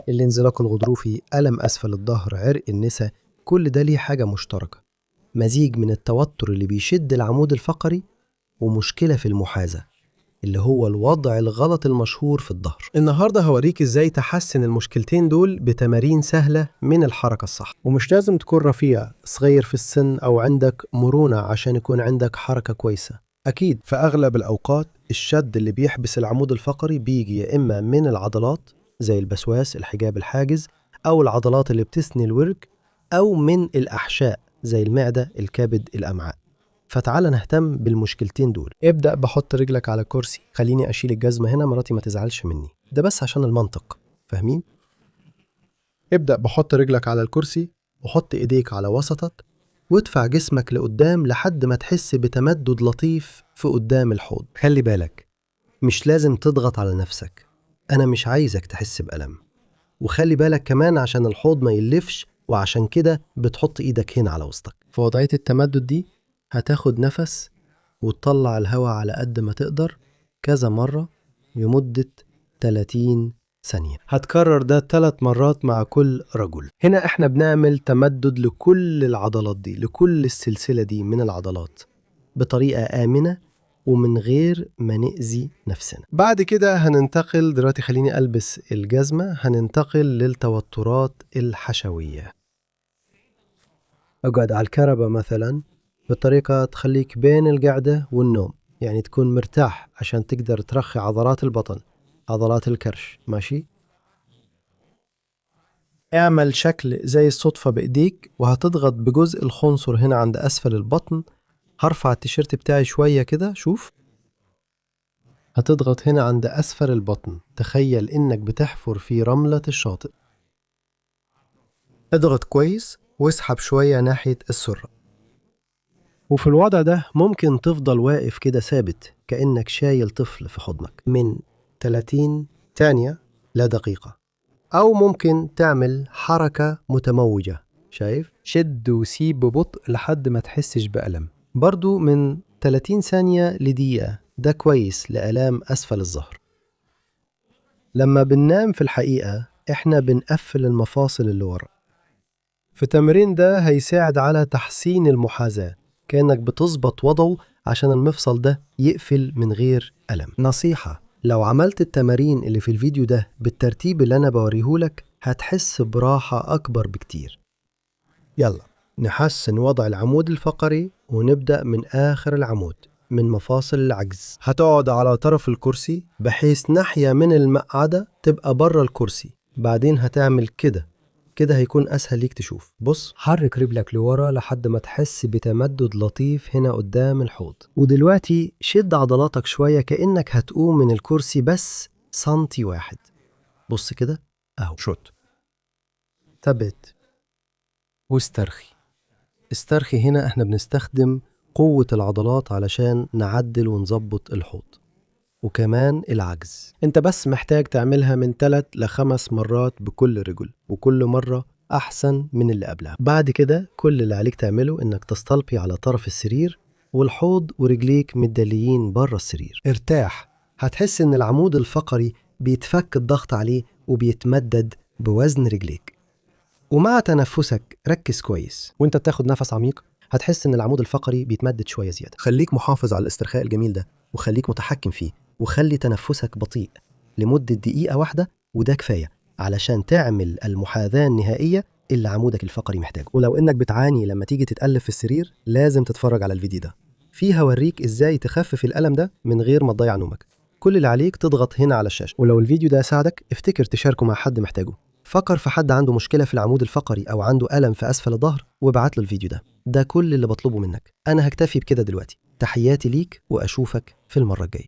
الانزلاق الغضروفي، ألم أسفل الظهر، عرق النسا، كل ده ليه حاجة مشتركة: مزيج من التوتر اللي بيشد العمود الفقري ومشكلة في المحاذاة اللي هو الوضع الغلط المشهور في الظهر. النهاردة هوريك ازاي تحسن المشكلتين دول بتمارين سهلة من الحركة الصح، ومش لازم تكون رفيع، صغير في السن أو عندك مرونة عشان يكون عندك حركة كويسة. أكيد في أغلب الأوقات الشد اللي بيحبس العمود الفقري بيجي يا إما من العضلات زي البسواس، الحجاب الحاجز، أو العضلات اللي بتثني الورك، أو من الأحشاء زي المعدة، الكبد، الأمعاء. فتعال نهتم بالمشكلتين دول. ابدأ بحط رجلك على كرسي، خليني أشيل الجزمة هنا، مراتي ما تزعلش مني، ده بس عشان المنطق، فاهمين؟ ابدأ بحط رجلك على الكرسي وحط إيديك على وسطك وادفع جسمك لقدام لحد ما تحس بتمدد لطيف في قدام الحوض. خلي بالك مش لازم تضغط على نفسك، أنا مش عايزك تحس بألم. وخلي بالك كمان عشان الحوض ما يلفش، وعشان كده بتحط إيدك هنا على وسطك. في وضعية التمدد دي هتاخد نفس وتطلع الهواء على قد ما تقدر كذا مرة لمدة 30 ثانية. هتكرر ده 3 مرات مع كل رجل. هنا احنا بنعمل تمدد لكل العضلات دي، لكل السلسلة دي من العضلات، بطريقة آمنة ومن غير ما نأذي نفسنا. بعد كده هننتقل دلوقتي، خليني ألبس الجزمة، هننتقل للتوترات الحشوية. اقعد على الكربة مثلا بطريقة تخليك بين القعدة والنوم، يعني تكون مرتاح عشان تقدر ترخي عضلات البطن، عضلات الكرش، ماشي؟ اعمل شكل زي الصدفة بإيديك وهتضغط بجزء الخنصر هنا عند أسفل البطن. هرفع التيشيرت بتاعي شوية كده، شوف، هتضغط هنا عند أسفل البطن، تخيل إنك بتحفر في رملة الشاطئ. اضغط كويس واسحب شوية ناحية السرة. وفي الوضع ده ممكن تفضل واقف كده ثابت كأنك شايل طفل في حضنك من 30 ثانية لدقيقة، أو ممكن تعمل حركة متموجة، شايف؟ شد وسيب ببطء لحد ما تحسش بألم، برضو من 30 ثانية لدقيقة، ده كويس لآلام أسفل الظهر. لما بننام في الحقيقة إحنا بنقفل المفاصل اللي ورا. في التمرين ده هيساعد على تحسين المحاذاة، كأنك بتظبط وضعه عشان المفصل ده يقفل من غير ألم. نصيحة: لو عملت التمارين اللي في الفيديو ده بالترتيب اللي أنا بوريهولك هتحس براحة أكبر بكتير. يلا نحسن وضع العمود الفقري ونبدأ من آخر العمود، من مفاصل العجز. هتقعد على طرف الكرسي بحيث ناحية من المقعدة تبقى بره الكرسي. بعدين هتعمل كده هيكون أسهل ليك تشوف. بص، حرك رجلك لورا لحد ما تحس بتمدد لطيف هنا قدام الحوض. ودلوقتي شد عضلاتك شوية كأنك هتقوم من الكرسي بس سنتي واحد. بص كده أهو، شوت، ثبت واسترخي. استرخي هنا احنا بنستخدم قوة العضلات علشان نعدل ونظبط الحوض وكمان العجز. انت بس محتاج تعملها من 3 ل 5 مرات بكل رجل، وكل مرة أحسن من اللي قبلها. بعد كده كل اللي عليك تعمله إنك تستلقي على طرف السرير والحوض ورجليك متدليين بره السرير. ارتاح، هتحس إن العمود الفقري بيتفك الضغط عليه وبيتمدد بوزن رجليك. ومع تنفسك ركز كويس، وانت بتاخد نفس عميق هتحس إن العمود الفقري بيتمدد شوية زيادة. خليك محافظ على الاسترخاء الجميل ده، وخليك متحكم فيه، وخلي تنفسك بطيء لمدة دقيقة واحدة، وده كفاية علشان تعمل المحاذاة النهائية اللي عمودك الفقري محتاجه. ولو إنك بتعاني لما تيجي تتقلب في السرير لازم تتفرج على الفيديو ده، فيه هوريك إزاي تخفف الألم ده من غير ما تضيع نومك. كل اللي عليك تضغط هنا على الشاشة، ولو الفيديو ده ساعدك افتكر تشاركه مع حد محتاجه. فكر في حد عنده مشكلة في العمود الفقري أو عنده ألم في أسفل الظهر وابعت له الفيديو ده كل اللي بطلبه منك. أنا هكتفي بكده دلوقتي. تحياتي ليك وأشوفك في المرة الجاية.